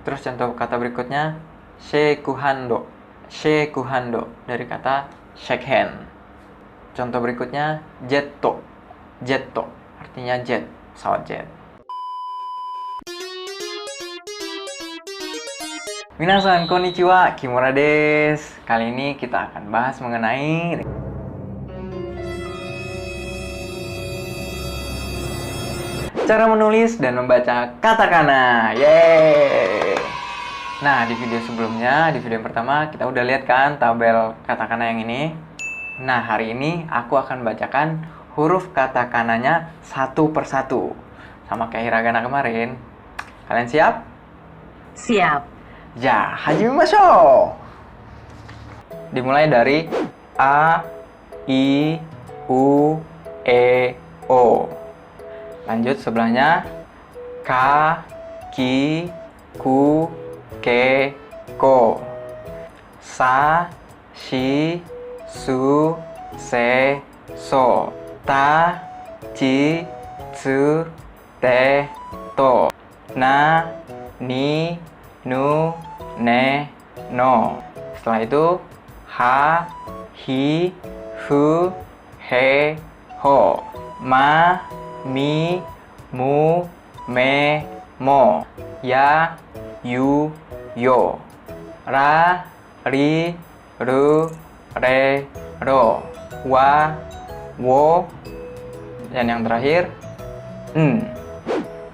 Terus contoh kata berikutnya, shekuhando. Shekuhando dari kata shake hand. Contoh berikutnya, jetto. Jetto artinya jet, pesawat jet. Minasan konnichiwa, Kimura desu. Kali ini kita akan bahas mengenai cara menulis dan membaca katakana. Yeay! Nah, di video sebelumnya, di video yang pertama, kita udah lihat kan tabel katakana yang ini. Nah, hari ini aku akan bacakan huruf katakananya satu persatu. Sama kayak hiragana kemarin. Kalian siap? Siap. Ya, hajimimashou! Dimulai dari A, I, U, E, O. Lanjut sebelahnya Ka, Ki, Ku, Ke, Ko. Sa, Shi, Su, Se, So. Ta, Chi, Tsu, Te, To. Na, Ni, Nu, Ne, No. Setelah itu Ha, Hi, Hu, He, Ho. Ma, Mi, Mu, Me, Mo. Ya, Yu, Yo. Ra, Ri, Ru, Re, Ro. Wa, Wo. Dan yang terakhir N.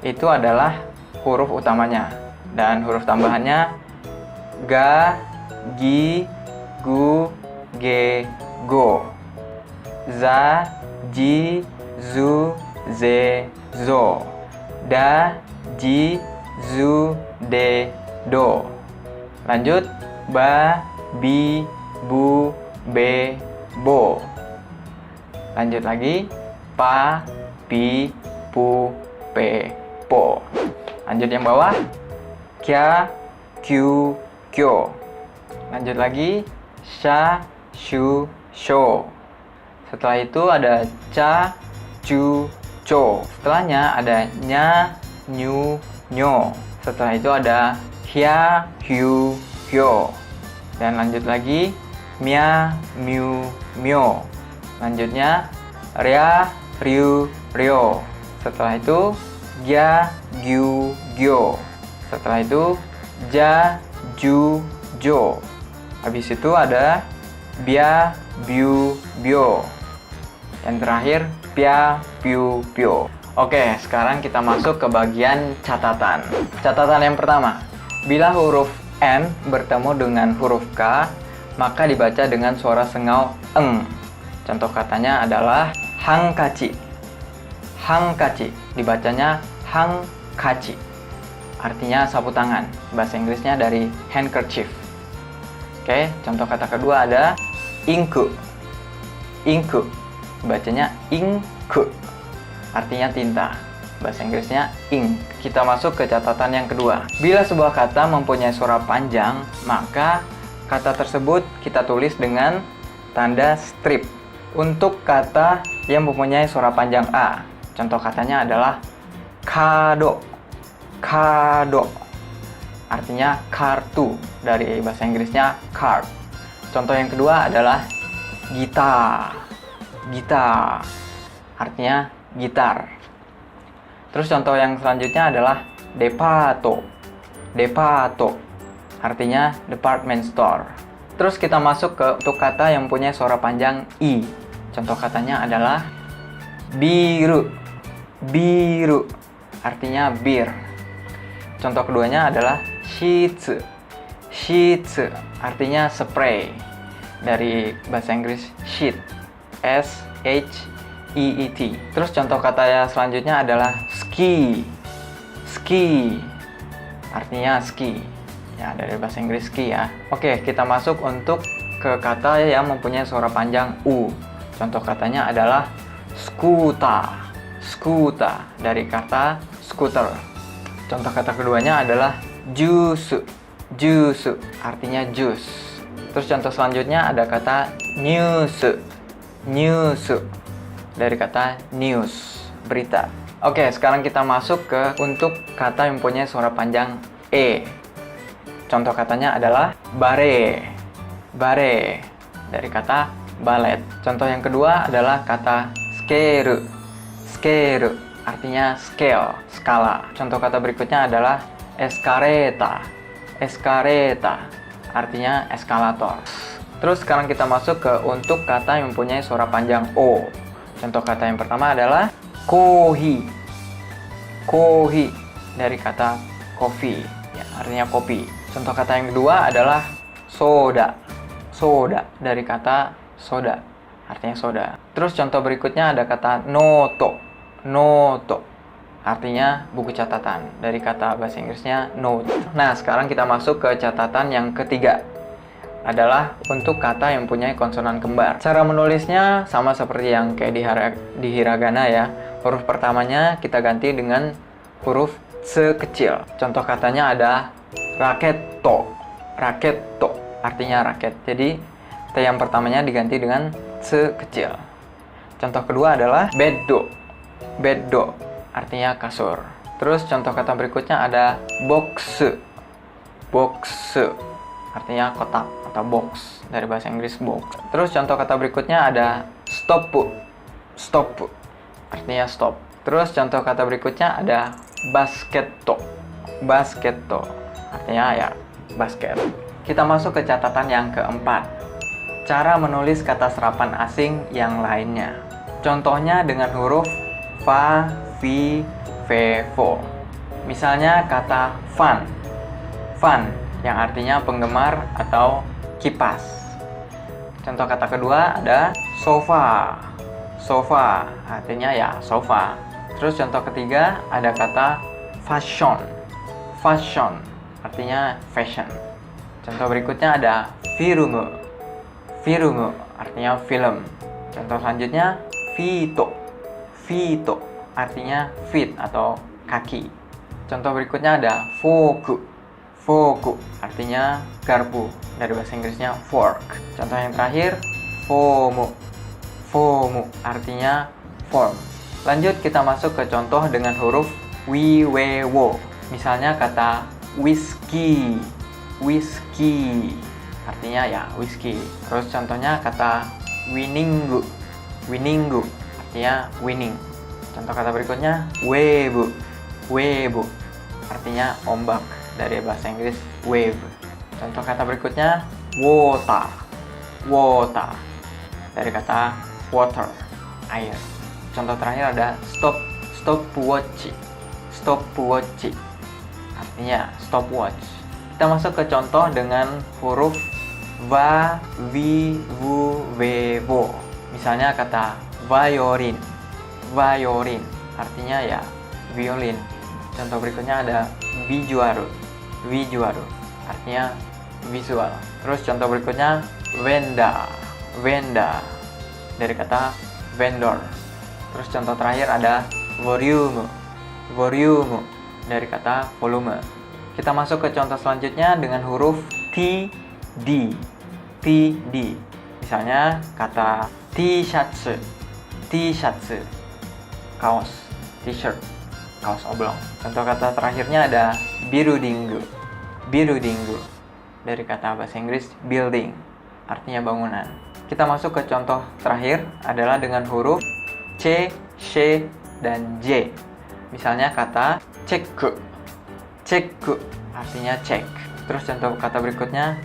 Itu adalah huruf utamanya. Dan huruf tambahannya Ga, Gi, Gu, Ge, Go. Za, Ji, Zu, Ze, Zo. Da, Ji, Zu, De, Do. Lanjut Ba, Bi, Bu, Be, Bo. Lanjut lagi Pa, Pi, Pu, Pe, Po. Lanjut yang bawah Kya, Kyu, Kyo. Lanjut lagi Sha, Shu, Sho. Setelah itu ada Ca, Cu, Co. Setelahnya ada Nya, Nyu, Nyo. Setelah itu ada Hya, Hyu, Hyo. Dan lanjut lagi Mya, Myu, Myo. Lanjutnya Rya, Ryu, Ryo. Setelah itu Gya, Gyu, Gyo. Setelah itu Ja, Ju, Jo. Habis itu ada Bya, Byu, Byo. Yang terakhir Pya, Pyu, Pyo. Oke, sekarang kita masuk ke bagian catatan. Catatan yang pertama, bila huruf N bertemu dengan huruf K, maka dibaca dengan suara sengau eng. Contoh katanya adalah hangkachi. Hangkachi dibacanya hangkachi. Artinya sapu tangan. Bahasa Inggrisnya dari handkerchief. Oke, contoh kata kedua ada inku. Inku bacanya inku. Artinya tinta. Bahasa Inggrisnya ink. Kita masuk ke catatan yang kedua. Bila sebuah kata mempunyai suara panjang, maka kata tersebut kita tulis dengan tanda strip. Untuk kata yang mempunyai suara panjang A, contoh katanya adalah kado. Kado. Artinya kartu. Dari bahasa Inggrisnya card. Contoh yang kedua adalah gitar. Gitar. Artinya gitar. Terus contoh yang selanjutnya adalah depato. Depato. Artinya department store. Terus kita masuk ke untuk kata yang punya suara panjang I. Contoh katanya adalah biru. Biru. Artinya bir. Contoh keduanya adalah shitsu. Shitsu. Artinya spray. Dari bahasa Inggris sheet. S-H-E-E-T. Terus contoh kata yang selanjutnya adalah ski. Ski. Artinya ski. Ya, dari bahasa Inggris ski ya. Oke, kita masuk untuk ke kata yang mempunyai suara panjang U. Contoh katanya adalah skuta. Skuta. Dari kata scooter. Contoh kata keduanya adalah jusu. Jusu. Artinya jus. Terus contoh selanjutnya ada kata news. News. Dari kata news. Berita. Oke, sekarang kita masuk ke untuk kata yang mempunyai suara panjang E. contoh katanya adalah bare. Bare dari kata balet. Contoh yang kedua adalah kata scale. Scale artinya scale, skala. Contoh kata berikutnya adalah escareta. Escareta artinya eskalator. Terus sekarang kita masuk ke untuk kata yang mempunyai suara panjang O. Contoh kata yang pertama adalah kohi. Kohi dari kata kopi, ya, artinya kopi. Contoh kata yang kedua adalah soda. Soda dari kata soda, artinya soda. Terus contoh berikutnya ada kata noto. Noto artinya buku catatan, dari kata bahasa Inggrisnya note. Nah, sekarang kita masuk ke catatan yang ketiga, adalah untuk kata yang mempunyai konsonan kembar. Cara menulisnya sama seperti yang kayak di hiragana ya. Huruf pertamanya kita ganti dengan huruf C kecil. Contoh katanya ada raketo. Raketo artinya raket. Jadi T yang pertamanya diganti dengan C kecil. Contoh kedua adalah beddo. Beddo artinya kasur. Terus contoh kata berikutnya ada box. Box artinya kotak atau box, dari bahasa Inggris box. Terus contoh kata berikutnya ada stop. Stop artinya stop. Terus contoh kata berikutnya ada basketto. Basketto artinya ya basket. Kita masuk ke catatan yang keempat, cara menulis kata serapan asing yang lainnya. Contohnya dengan huruf fa, vi, ve, vo. Misalnya kata fan. Fan yang artinya penggemar atau kipas. Contoh kata kedua ada sofa. Sofa artinya ya sofa. Terus contoh ketiga ada kata fashion. Fashion artinya fashion. Contoh berikutnya ada film. Film artinya film. Contoh selanjutnya fito. Fito artinya feet atau kaki. Contoh berikutnya ada fork. Fork artinya garpu, dari bahasa Inggrisnya fork. Contoh yang terakhir fomu. Fomu artinya form. Lanjut kita masuk ke contoh dengan huruf wi, we, wo. Misalnya kata whiskey. Whiskey artinya ya whisky. Terus contohnya kata winningu. Winningu artinya winning. Contoh kata berikutnya wave. Wave artinya ombak, dari bahasa Inggris wave. Contoh kata berikutnya water. Water dari kata water, air. Contoh terakhir ada stop. Stopwatch. Stopwatch artinya stopwatch. Kita masuk ke contoh dengan huruf va, vi, vu, ve, vo. Misalnya kata violin. Violin artinya ya violin. Contoh berikutnya ada visual. Visual artinya visual. Terus contoh berikutnya venda. Venda dari kata vendor. Terus contoh terakhir ada volume. Volume dari kata volume. Kita masuk ke contoh selanjutnya dengan huruf T, D. T, D. Misalnya kata t-shirt. T-shirt kaos, t-shirt, kaos oblong. Contoh kata terakhirnya ada building. Building dari kata bahasa Inggris building artinya bangunan. Kita masuk ke contoh terakhir adalah dengan huruf C, C, dan J. Misalnya kata cek. Cek artinya cek. Terus contoh kata berikutnya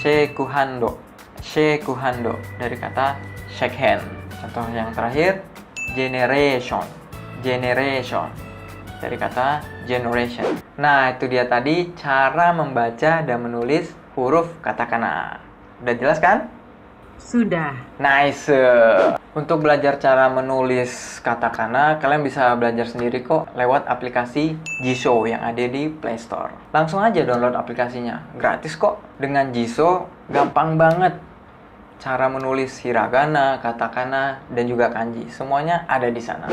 shekuhando. Shekuhando dari kata shake hand. Contoh yang terakhir generation. Generation dari kata generation. Nah, itu dia tadi cara membaca dan menulis huruf katakana. Udah jelas kan? Sudah. Nice. Untuk belajar cara menulis katakana, kalian bisa belajar sendiri kok lewat aplikasi Jisoo yang ada di Play Store. Langsung aja download aplikasinya, gratis kok. Dengan Jisoo, gampang banget cara menulis hiragana, katakana, dan juga kanji. Semuanya ada di sana.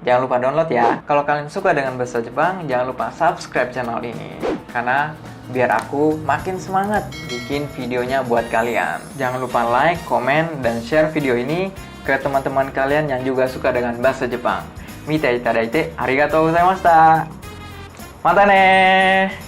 Jangan lupa download ya. Kalau kalian suka dengan bahasa Jepang, jangan lupa subscribe channel ini. Karena biar aku makin semangat bikin videonya buat kalian. Jangan lupa like, komen, dan share video ini ke teman-teman kalian yang juga suka dengan bahasa Jepang. Mite itadaite arigatou gozaimashita. Mata ne!